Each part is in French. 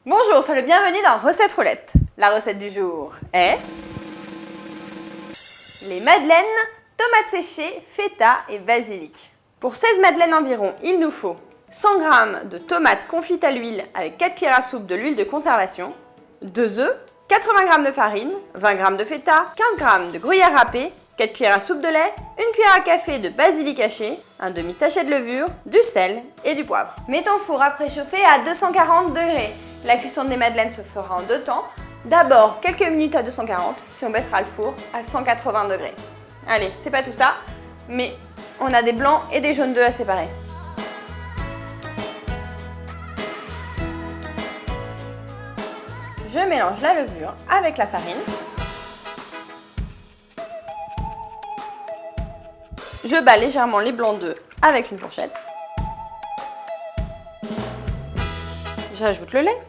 Bonjour, sois le bienvenu dans Recette Roulette. La recette du jour est les madeleines, tomates séchées, feta et basilic. Pour 16 madeleines environ, il nous faut 100 g de tomates confites à l'huile avec 4 cuillères à soupe de l'huile de conservation, 2 œufs, 80 g de farine, 20 g de feta, 15 g de gruyère râpée, 4 cuillères à soupe de lait, 1 cuillère à café de basilic haché, un demi-sachet de levure, du sel et du poivre. Mets ton four à préchauffer à 240 degrés. La cuisson des madeleines se fera en 2 temps. D'abord quelques minutes à 240, puis on baissera le four à 180 degrés. Allez, c'est pas tout ça, mais on a des blancs et des jaunes d'œufs à séparer. Je mélange la levure avec la farine. Je bats légèrement les blancs d'œufs avec une fourchette. J'ajoute le lait.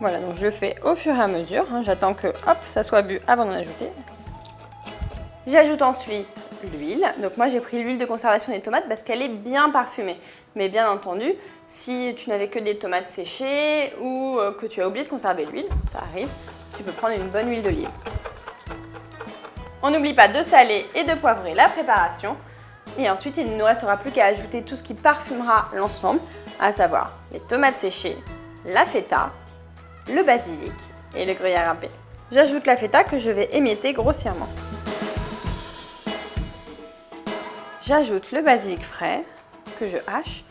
Voilà, donc je le fais au fur et à mesure. J'attends que hop, ça soit bu avant d'en ajouter. J'ajoute ensuite l'huile. Donc moi j'ai pris l'huile de conservation des tomates parce qu'elle est bien parfumée. Mais bien entendu, si tu n'avais que des tomates séchées ou que tu as oublié de conserver l'huile, ça arrive, tu peux prendre une bonne huile d'olive. On n'oublie pas de saler et de poivrer la préparation. Et ensuite, il ne nous restera plus qu'à ajouter tout ce qui parfumera l'ensemble, à savoir les tomates séchées, la feta, le basilic et le gruyère râpé. J'ajoute la feta que je vais émietter grossièrement. J'ajoute le basilic frais que je hache.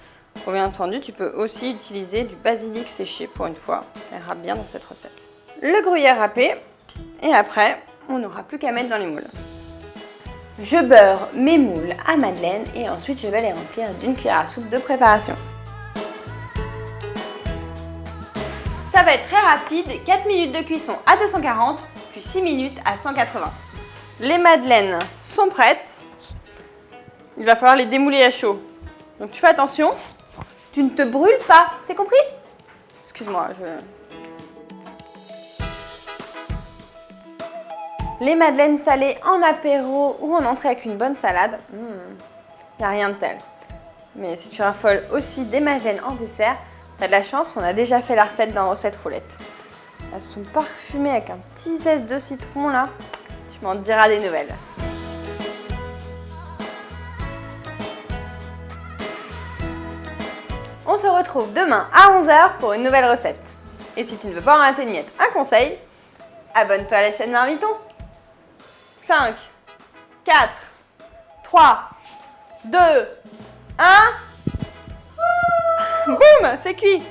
Bien entendu, tu peux aussi utiliser du basilic séché pour une fois. Elle ira bien dans cette recette. Le gruyère râpé et après, on n'aura plus qu'à mettre dans les moules. Je beurre mes moules à madeleine et ensuite je vais les remplir d'une cuillère à soupe de préparation. Ça va être très rapide, 4 minutes de cuisson à 240, puis 6 minutes à 180. Les madeleines sont prêtes. Il va falloir les démouler à chaud. Donc tu fais attention, tu ne te brûles pas, c'est compris? Excuse-moi, Les madeleines salées en apéro ou en entrée avec une bonne salade, il n'y a rien de tel. Mais si tu raffoles aussi des madeleines en dessert, t'as de la chance, on a déjà fait la recette dans Recette Roulette. Elles sont parfumées avec un petit zeste de citron là, tu m'en diras des nouvelles. On se retrouve demain à 11 h pour une nouvelle recette. Et si tu ne veux pas en rater une miette, un conseil, abonne-toi à la chaîne Marmiton. 5, 4, 3, 2, 1. Boum, c'est cuit.